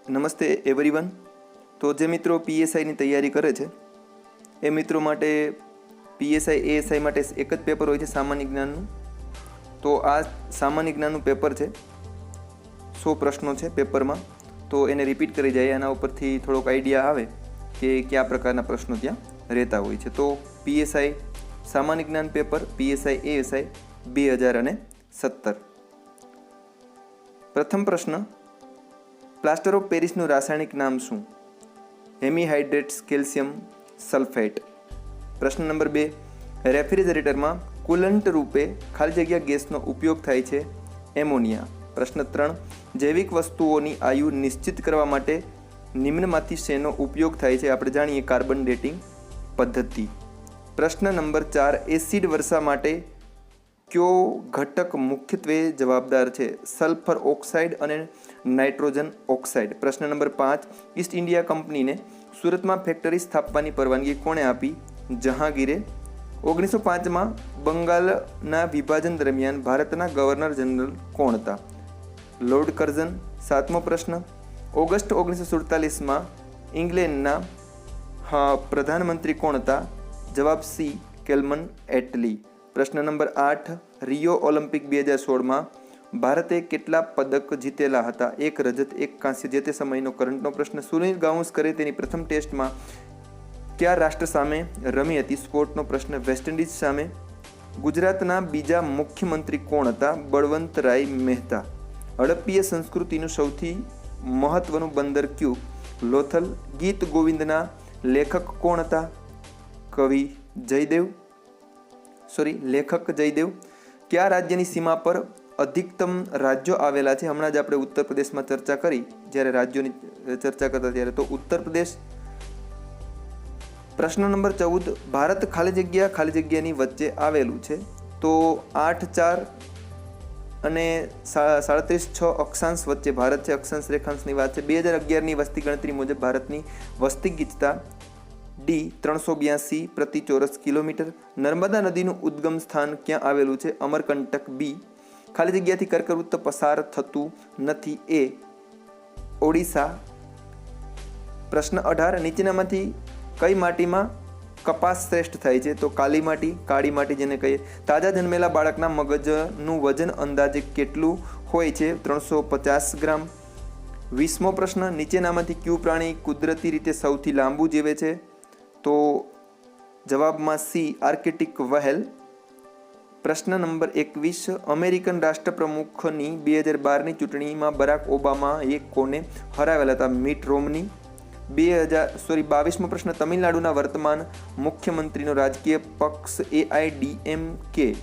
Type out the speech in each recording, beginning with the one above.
નમસ્તે એવરીવન। તો જે મિત્રો પીએસઆઈની તૈયારી કરે છે એ મિત્રો માટે પીએસઆઈ એએસઆઈ માટે એક જ પેપર હોય છે સામાન્ય જ્ઞાનનું। તો આ સામાન્ય જ્ઞાનનું પેપર છે, 100 પ્રશ્નો છે પેપરમાં। તો એને રિપીટ કરી જાય, આના ઉપરથી થોડોક આઈડિયા આવે કે કયા પ્રકારના પ્રશ્નો ત્યાં રહેતા હોય છે। તો પીએસઆઈ સામાન્ય જ્ઞાન પેપર પીએસઆઈ એએસઆઈ 2017। પ્રથમ પ્રશ્ન, પ્લાસ્ટર ઓફ પેરિસનું રાસાયણિક નામ શું? હેમીહાઇડ્રેટ્સ કેલ્શિયમ સલ્ફેટ। પ્રશ્ન નંબર 2, રેફ્રિજરેટરમાં કુલન્ટ રૂપે ખાલી જગ્યા ગેસનો ઉપયોગ થાય છે, એમોનિયા। પ્રશ્ન 3, જૈવિક વસ્તુઓની આયુ નિશ્ચિત કરવા માટે નિમ્નમાંથી શેનો ઉપયોગ થાય છે? આપણે જાણીએ કાર્બન ડેટિંગ પદ્ધતિ। પ્રશ્ન નંબર 4, એસિડ વર્ષા માટે કયો ઘટક મુખ્યત્વે જવાબદાર છે? સલ્ફર ઓક્સાઇડ અને નાઇટ્રોજન ઓક્સાઇડ। પ્રશ્ન નંબર 5, ઈસ્ટ ઇન્ડિયા કંપનીને સુરતમાં ફેક્ટરી સ્થાપવાની પરવાનગી કોણે આપી? જહાંગીરે। 1905માં બંગાળના વિભાજન દરમિયાન ભારતના ગવર્નર જનરલ કોણ હતા? Lord Curzon. 7મો પ્રશ્ન, ઓગસ્ટ 1947માં ઇંગ્લેન્ડના પ્રધાનમંત્રી કોણ હતા? જવાબ સી, કેલ્મન એટલી। પ્રશ્ન નંબર 8, રિયો ઓલિમ્પિક 2016માં ભારતે કેટલા પદક જીતેલા હતા? 1 રજત 1 કાંસ્ય। જે તે સમયનો કરંટનો પ્રશ્ન, સુનિલ ગાવસ્કરે તેની પ્રથમ ટેસ્ટમાં કયા રાષ્ટ્ર સામે રમી હતી? સ્પોર્ટનો પ્રશ્ન, વેસ્ટ ઇન્ડિઝ સામે। ગુજરાતના બીજા મુખ્યમંત્રી કોણ હતા? બળવંતરાય મહેતા। હડપ્પીય સંસ્કૃતિનું સૌથી મહત્વનું બંદર કયું? લોથલ। ગીત ગોવિંદના લેખક કોણ હતા? કવિ જયદેવ, લેખક જયદેવ। કયા રાજ્યની સીમા પર અધિકતમ રાજ્યો આવેલા છે? હમણાં જ આપણે ઉત્તર પ્રદેશમાં ચર્ચા કરી, જ્યારે રાજ્યોની ચર્ચા કરતા ત્યારે, તો ઉત્તર પ્રદેશ। પ્રશ્ન નંબર 14, ભારત ખાલી જગ્યાની વચ્ચે આવેલું છે, તો 8,4 અને 37,6 અક્ષાંશ વચ્ચે ભારત છે, અક્ષાંશ રેખાંશની વાત છે। 2011ની વસ્તી ગણતરી મુજબ ભારતની વસ્તી ગીચતા ડી 382 પ્રતિ ચોરસ કિલોમીટર। નર્મદા નદીનું ઉદ્ગમ સ્થાન ક્યાં આવેલું છે? અમરકંટક। બી, ખાલી જગ્યાથી કર્કવૃત્ત પસાર થતું નથી, એ ઓડિશા। પ્રશ્ન 18, નીચેનામાંથી કઈ માટીમાં કપાસ શ્રેષ્ઠ થાય છે? તો કાલી માટી, કાળી માટી જેને કહીએ। તાજા જન્મેલા બાળકના મગજનું વજન અંદાજે કેટલું હોય છે? 350 ગ્રામ। 20મો પ્રશ્ન, નીચેનામાંથી કયું પ્રાણી કુદરતી રીતે સૌથી લાંબુ જીવે છે? તો જવાબમાં સી, આર્કટિક વહેલ। પ્રશ્ન નંબર 21, અમેરિકન રાષ્ટ્રપ્રમુખની 2012ની ચૂંટણીમાં બરાક ઓબામાએ કોને હરાવેલા હતા? મિટ રોમની। 22મો પ્રશ્ન, તમિલનાડુના વર્તમાન મુખ્યમંત્રીનો રાજકીય પક્ષ એઆઈડીએમકે।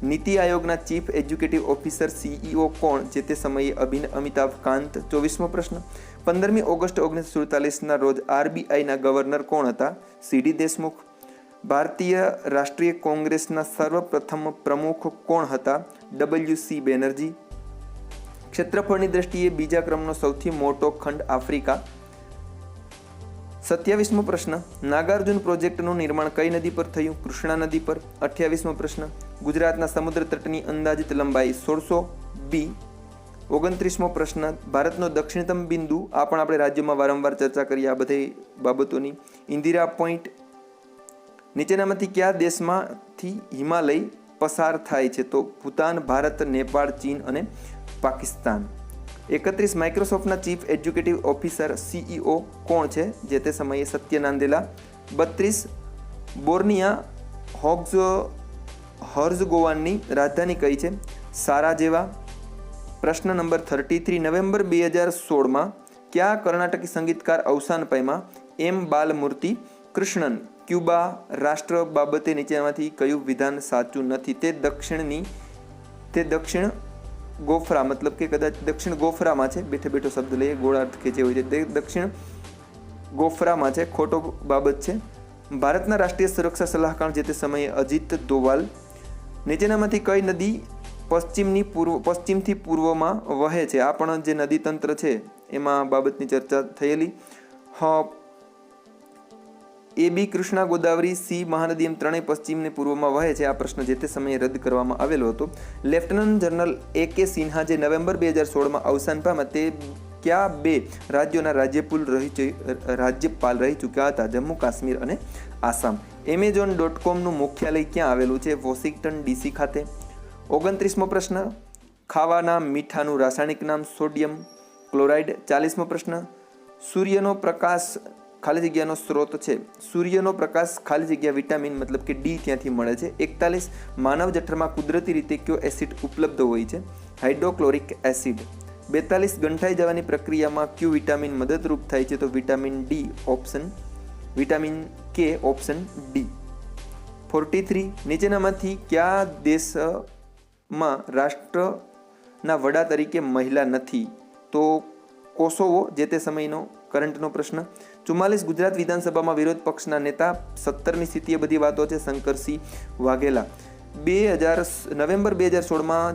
નીતિ આયોગના ચીફ એક્ઝિક્યુટિવ ઓફિસર સીઈઓ કોણ? જે તે સમયે અમિતાભ કાંત। 24મો પ્રશ્ન, 15મી ઓગસ્ટ 1947ના રોજ આરબીઆઈના ગવર્નર કોણ હતા? સીડી દેશમુખ। ભારતીય રાષ્ટ્રીય કોંગ્રેસના સર્વપ્રથમ પ્રમુખ કોણ હતા? ડબલ્યુસી બેનર્જી। ક્ષેત્રફળની દ્રષ્ટિએ બીજા ક્રમનો સૌથી મોટો ખંડ આફ્રિકા। 27મો પ્રશ્ન, નાગાર્જુન પ્રોજેક્ટનું નિર્માણ કઈ નદી પર થયું? કૃષ્ણા નદી પર। 28મો પ્રશ્ન, ગુજરાતના સમુદ્ર તટની અંદાજિત લંબાઈ 1600। બી। 29મો પ્રશ્ન, ભારતનો દક્ષિણતમ બિંદુ, આ પણ આપણે રાજ્યોમાં વારંવાર ચર્ચા કરી આ બધી બાબતોની, ઇન્દિરા પોઈન્ટ। નીચેનામાંથી કયા દેશમાંથી હિમાલય પસાર થાય છે? તો ભૂતાન, ભારત, નેપાળ, ચીન અને પાકિસ્તાન। 31, માઇક્રોસોફ્ટના ચીફ એક્ઝિક્યુટિવ ઓફિસર સીઈઓ કોણ છે? જે તે સમયે સત્ય નાદેલા। 32, બોર્નિયા હર્ઝગોવાની રાજધાની કઈ છે? સારાજેવા। પ્રશ્ન નંબર 33, નવેમ્બર 2016માં કયા કર્ણાટકી સંગીતકાર અવસાન પામ્યા? એમ બાલમૂર્તિ કૃષ્ણન। ક્યુબા રાષ્ટ્ર બાબતે નીચેનામાંથી કયું વિધાન સાચું નથી? તે દક્ષિણ ગોફરા, મતલબ કે કદાચ દક્ષિણ ગોફરામાં છે, બેઠો શબ્દ લઈએ, ગોળાર્થ ખેંચે હોય છે, તે દક્ષિણ ગોફરામાં છે, ખોટો બાબત છે। ભારતના રાષ્ટ્રીય સુરક્ષા સલાહકાર જે તે સમયે અજીત દોવાલ। નીચેનામાંથી કઈ નદી પશ્ચિમથી પૂર્વમાં વહે છે? આ પણ જે નદી તંત્ર છે એમાં બાબતની ચર્ચા થયેલી। એ બી કૃષ્ણા, ગોદાવરી, સી મહાનદી, એમ ત્રણેય પશ્ચિમને પૂર્વમાં વહે છે। આ પ્રશ્ન જે તે સમયે રદ કરવામાં આવેલો હતો। લેફ્ટનન્ટ જનરલ AK સિન્હા જે નવેમ્બર 2016માં અવસાન પામ્યા તે કયા 2 રાજ્યોના રાજ્યપાલ રહી ચૂક્યા હતા? જમ્મુ કાશ્મીર અને આસામ. Amazon.comનું મુખ્યાલય ક્યાં આવેલું છે? વોશિંગ્ટન ડીસી ખાતે. 29મો પ્રશ્ન, ખાવાના મીઠાનું રાસાયણિક નામ? Sodium chloride. 40મો પ્રશ્ન, સૂર્યનો પ્રકાશ ખાલી જગ્યાનો સ્ત્રોત છે. સૂર્યનો પ્રકાશ ખાલી જગ્યા વિટામિન મતલબ કે ડી ત્યાંથી મળે છે. 41, માનવ જઠરમાં કુદરતી રીતે કયો એસિડ ઉપલબ્ધ હોય છે? Hydrochloric acid. 42, ગંઠાઈ જવાની પ્રક્રિયામાં કયું વિટામિન મદદરૂપ થાય છે? તો વિટામિન ડી ઓપ્શન વિટામિન કે ઓપ્શન ડી. 43, નીચેનામાંથી કયા દેશમાં રાષ્ટ્રના વડા તરીકે મહિલા નથી? તો કોસોવો જે તે સમયનો કરંટનો પ્રશ્ન. 44, ગુજરાત વિધાનસભામાં વિરોધ પક્ષના નેતા 17મી સ્થિતિએ બધી વાતો છે? શંકરસિંહ વાઘેલા. નવેમ્બર 2016માં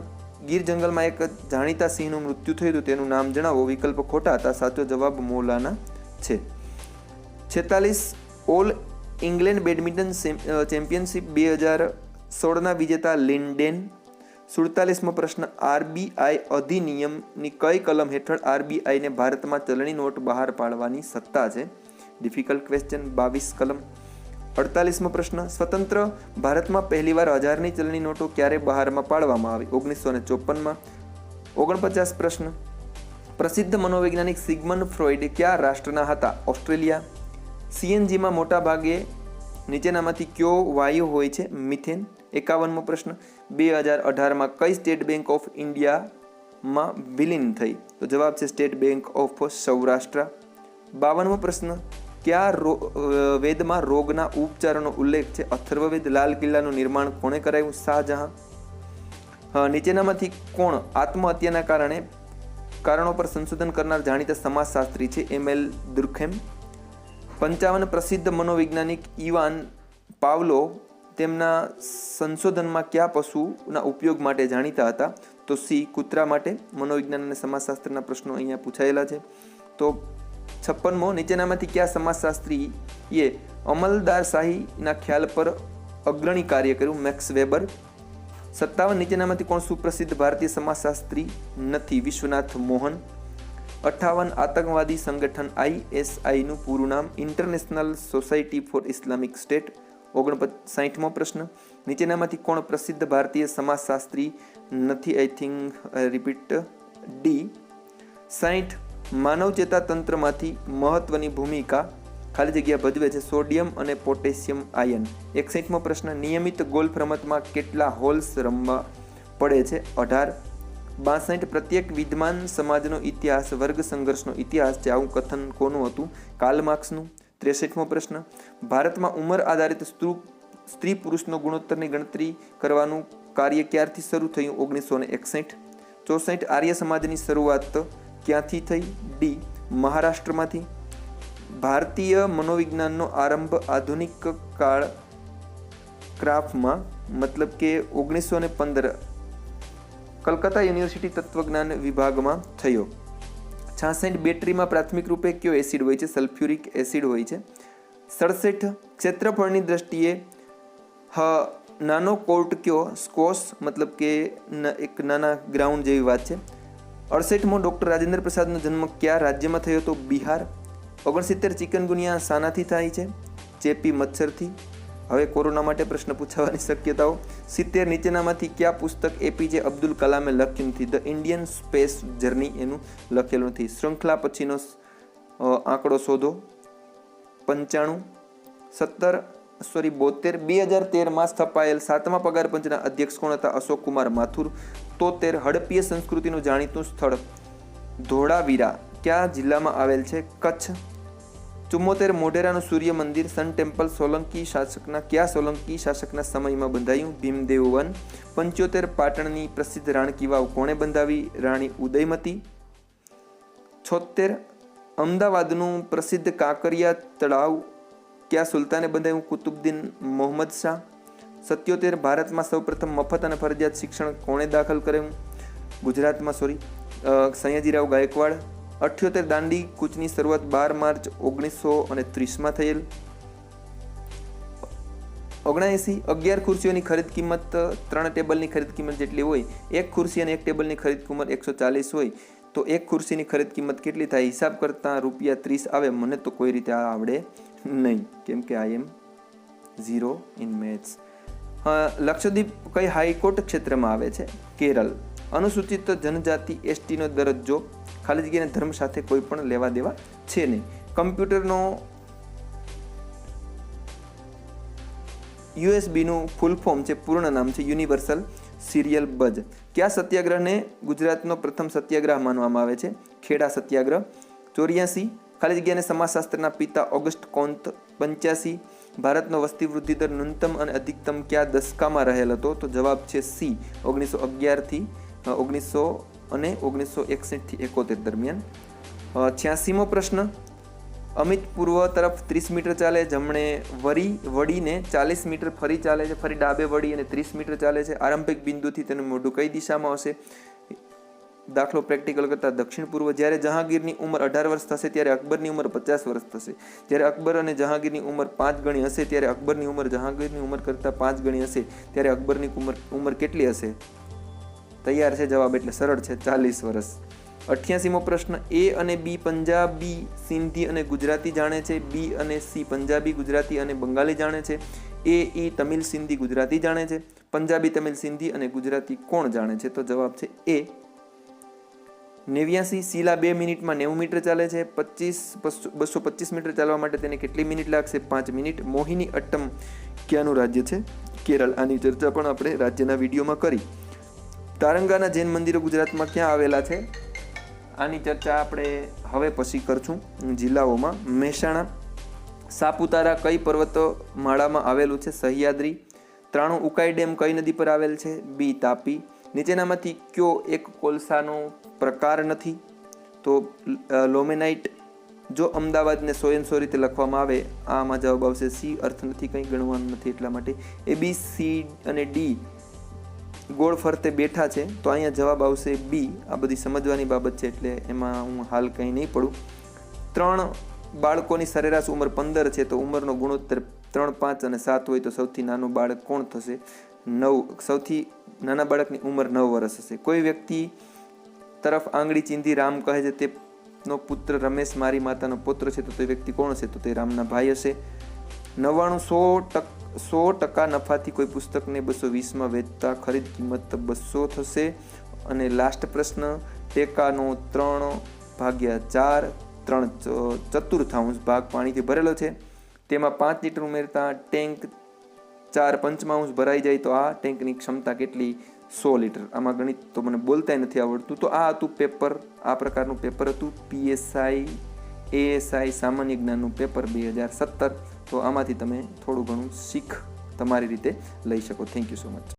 ગીર જંગલમાં એક જાણીતા સિંહનું મૃત્યુ થયું હતું, તેનું નામ જણાવો. વિકલ્પ ખોટા હતા, સાચો જવાબ મૌલાના છે. 46, ઓલ ઇંગ્લેન્ડ બેડમિન્ટન ચેમ્પિયનશિપ 2016ના વિજેતા લિન્ડેન. 47મો પ્રશ્ન, આરબીઆઈ અધિનિયમની કઈ કલમ હેઠળ આરબીઆઈને ભારતમાં ચલણી નોટ બહાર પાડવાની સત્તા છે? Difficult question. 22 કલમ. 48મો પ્રશ્ન, સ્વતંત્ર ભારતમાં પહેલીવાર 1000ની ચલણી નોટો ક્યારે બહારમાં પાડવામાં આવી? 1954માં. 49 પ્રશ્ન, પ્રસિદ્ધ મનોવૈજ્ઞાનિક સિગમન્ડ ફ્રોઇડ કયા રાષ્ટ્રના હતા? ઓસ્ટ્રેલિયા. સીએનજીમાં મોટા ભાગે નીચેનામાંથી કયો વાયુ હોય છે? મિથેન. 51મો પ્રશ્ન, 2018માં કઈ સ્ટેટ બેંક ઓફ ઇન્ડિયામાં વિલીન થઈ? તો જવાબ છે સ્ટેટ બેંક ઓફ સૌરાષ્ટ્ર. 52મો પ્રશ્ન, કયા વેદમાં રોગના ઉપચારનો ઉલ્લેખ છે? અથર્વવેદ. લાલ કિલ્લાનું નિર્માણ કોણે કરાવ્યું? શાહજહાં. નીચેનામાંથી કોણ આત્મહત્યાના કારણો પર સંશોધન કરનાર જાણીતા સમાજશાસ્ત્રી છે? એમએલ દુર્ખેમ. 55, પ્રસિદ્ધ મનોવૈજ્ઞાનિક ઇવાન પાવલો તેમના સંશોધનમાં કયા પશુના ઉપયોગ માટે જાણીતા હતા? તો સી, કૂતરા માટે. મનોવિજ્ઞાન અને સમાજશાસ્ત્રના પ્રશ્નો અહીંયા પૂછાયેલા છે. તો 56મો, નીચેનામાંથી કયા સમાજશાસ્ત્રીએ અમલદારશાહીના ખ્યાલ પર અગ્રણી કાર્ય કર્યું? Max weber. 57, નીચેનામાંથી કોણ સુપ્રસિદ્ધ ભારતીય સમાજશાસ્ત્રી નથી? વિશ્વનાથ મોહન. 58, આતંકવાદી સંગઠન ISIનું પૂરું નામ? International society for Islamic state. 59મો પ્રશ્ન, નીચેનામાંથી કોણ પ્રસિદ્ધ ભારતીય સમાજશાસ્ત્રી નથી? I think repeat D. 60, માનવ ચેતા તંત્રમાંથી મહત્વની ભૂમિકા ખાલી જગ્યા ભજવે છે? સોડિયમ અને પોટેશિયમ આયન. 61મો પ્રશ્ન, નિયમિત ગોલ્ફ રમતમાં કેટલા હોલ્સ રમવા પડે છે? 18. 62, પ્રત્યેક વિદ્વાન સમાજનો ઇતિહાસ વર્ગ સંઘર્ષનો ઇતિહાસ છે. આવું કથન કોનું હતું? કાર્લ માર્ક્સનું. 63મો પ્રશ્ન, ભારતમાં ઉંમર આધારિત સ્ત્રી પુરુષનો ગુણોત્તરની ગણતરી કરવાનું કાર્ય ક્યારથી શરૂ થયું? 1961. 64, આર્ય સમાજની શરૂઆત ક્યાંથી થઈ? ડી, મહારાષ્ટ્રમાંથી. ભારતીય મનોવિજ્ઞાનનો આરંભ આધુનિક કાળ ક્રાફમાં મતલબ કે 1915 કલકત્તા યુનિવર્સિટી તત્વજ્ઞાન વિભાગમાં થયો. 66, બેટરીમાં પ્રાથમિક રૂપે કયો એસિડ હોય છે? સલ્ફ્યુરિક એસિડ હોય છે. 67, ક્ષેત્રફળની દ્રષ્ટિએ નાનો કોર્ટ કયો? સ્કોશ મતલબ કે એક નાના ગ્રાઉન્ડ જેવી વાત છે. 68મો, ડૉક્ટર રાજેન્દ્ર પ્રસાદનો જન્મ કયા રાજ્યમાં થયો હતો? બિહાર. 69, ચિકનગુનિયા શાનાથી થાય છે? ચેપી મચ્છરથી. હવે કોરોના માટે પ્રશ્ન પૂછાવાની શક્યતાઓ. 70, નીચેનામાંથી કયા પુસ્તક એપીજે અબ્દુલ કલામે લખ્યું નથી? ધ ઇન્ડિયન સ્પેસ જર્ની એનું લખેલું નથી. શૃંખલા પછીનો આંકડો શોધો. 95. 72 2013માં સ્થપાયેલ 7મા પગાર પંચના અધ્યક્ષ કોણ હતા? અશોક કુમાર માથુર. 73, હડપ્પીય સંસ્કૃતિનું જાણીતું સ્થળ ધોળાવીરા કયા જિલ્લામાં આવેલ છે? કચ્છ. 74, મોઢેરાનું સૂર્ય મંદિર સન ટેમ્પલ કયા સોલંકી શાસકના સમયમાં બંધાયું? ભીમદેવ વન. 75, પાટણની પ્રસિદ્ધ રાણકી વાવ કોણે બંધાવી? રાણી ઉદયમતી. 76, અમદાવાદનું પ્રસિદ્ધ કાંકરિયા તળાવ કયા સુલતાને બંધાવ્યું? કુતુબુદ્દીન મોહમ્મદ શાહ. 77, ભારતમાં સૌપ્રથમ મફત અને ફરજિયાત શિક્ષણ કોણે દાખલ કરાયું? ગુજરાતમાં સયાજીરાવ ગાયકવાડ. 78, દાંડી કૂચની શરૂઆત 12 માર્ચ 1930માં થયેલ. 79, 11 ખુરશીઓની ખરીદ કિંમત 3 ટેબલની ખરીદ કિંમત જેટલી હોય. એક ખુરશી અને એક ટેબલની ખરીદ કિંમત 140 હોય તો એક ખુરશીની ખરીદ કિંમત કેટલી થાય? હિસાબ કરતાં ₹30 આવે. મને તો કોઈ રીતે આ આવડે નહીં, કેમ કે આઈ એમ 0 ઇન મેથ્સ. લક્ષદ્વીપ કઈ હાઈકોર્ટ ક્ષેત્રમાં આવે છે? કેરળ. અનુસૂચિત જનજાતિ એસટીનો દરજ્જો ખાલી જગ્યાના ધર્મ સાથે કોઈ પણ લેવા દેવા છે નહીં. કમ્પ્યુટરનો યુએસબીનું ફૂલ ફોર્મ છે, પૂર્ણ નામ છે યુનિવર્સલ સિરિયલ બઝ. કયા સત્યાગ્રહને ગુજરાતનો પ્રથમ સત્યાગ્રહ માનવામાં આવે છે? ખેડા સત્યાગ્રહ. 84. ખાલી જગ્યાને સમાજશાસ્ત્રના પિતા ઓગસ્ટ કોન્ત. 85. ભારતનો વસ્તી વૃદ્ધિ દર ન્યૂનતમ અને અધિકતમ કયા દશકામાં રહેલ હતો? તો જવાબ છે સી, 1911 થી 1900 અને 1961 થી 71 દરમિયાન. 86મો પ્રશ્ન. અમિત પૂર્વ તરફ 30 મીટર ચાલે, જમણે વળીને 40 મીટર ફરી ચાલે છે, ફરી ડાબે વળી અને 30 મીટર ચાલે છે. આરંભિક બિંદુથી તેનું મોઢું કઈ દિશામાં હશે? દાખલો પ્રેક્ટિકલ કરતા દક્ષિણ પૂર્વ. જ્યારે જહાંગીરની ઉંમર 18 વર્ષ થશે ત્યારે અકબરની ઉંમર 50 વર્ષ થશે. જ્યારે અકબર અને જહાંગીરની ઉંમર 5 ગણી હશે ત્યારે અકબરની ઉંમર જહાંગીરની ઉંમર કરતાં 5 ગણી હશે ત્યારે અકબરની ઉંમર કેટલી હશે? તૈયાર છે જવાબ, એટલે સરળ છે, 40 વર્ષ. 88મો પ્રશ્ન. એ અને બી પંજાબી, સિંધી અને ગુજરાતી જાણે છે. બી અને સી પંજાબી, ગુજરાતી અને બંગાળી જાણે છે. એ ઈ તમિલ, સિંધી, ગુજરાતી જાણે છે. પંજાબી, તમિલ, સિંધી અને ગુજરાતી કોણ જાણે છે? તો જવાબ છે એ. 89. શીલા 2 મિનિટમાં 90 મીટર ચાલે છે. 225 મીટર ચાલવા માટે તેને કેટલી મિનિટ લાગશે? 5 મિનિટ. મોહિની અટ્ટમ ક્યાંનું રાજ્ય છે? કેરળ. આની ચર્ચા પણ આપણે રાજ્યના વિડીયોમાં કરી. તારંગાના જૈન મંદિરો ગુજરાતમાં ક્યાં આવેલા છે? આની ચર્ચા આપણે હવે પછી કરશું. જિલ્લાઓમાં મહેસાણા. સાપુતારા કઈ પર્વતમાળામાં આવેલું છે? સહ્યાદ્રી. 93. ઉકાઈ ડેમ કઈ નદી પર આવેલ છે? બી તાપી. નીચેનામાંથી કયો એક કોલસાનો પ્રકાર નથી? તો લોમેનાઇટ. જો અમદાવાદને 100 રીતે લખવામાં આવે, આમાં જવાબ આવશે સી, અર્થ નથી, કંઈ ગણવાનું નથી એટલા માટે. એ બી, સી અને ડી ગોળ ફરતે બેઠા છે, તો અહીંયા જવાબ આવશે બી. આ બધી સમજવાની બાબત છે એટલે એમાં હું હાલ કંઈ નહીં પડું. 3 બાળકોની સરેરાશ ઉંમર 15 છે, તો ઉંમરનો ગુણોત્તર 3, 5 અને 7 હોય તો સૌથી નાનું બાળક કોણ થશે? 9. સૌથી નાના બાળકની ઉંમર 9 વર્ષ હશે. કોઈ વ્યક્તિ તરફ આંગળી ચીંધી રામ કહે છે, તેનો પુત્ર રમેશ મારી માતાનો પુત્ર છે, તો તે વ્યક્તિ કોણ હશે? તો તે રામના ભાઈ હશે. 99. 100% નફાથી કોઈ પુસ્તકને 220માં વેચતા ખરીદ કિંમત 200 થશે. અને લાસ્ટ પ્રશ્ન. ટેકાનો 3/4, 3/4 ભાગ પાણીથી ભરેલો છે. તેમાં 5 લીટર ઉમેરતા ટેન્ક 4/5 ભરાઈ જાય તો આ ટેન્કની ક્ષમતા કેટલી? 100 લીટર. આમાં ગણિત તો મને બોલતાય નથી આવડતું. તો આ હતું પેપર, આ પ્રકારનું પેપર હતું PSI ASI સામાન્ય જ્ઞાનનું પેપર 2017. તો આમાંથી તમે થોડું ઘણું શીખ તમારી રીતે લઈ શકો. Thank you so much.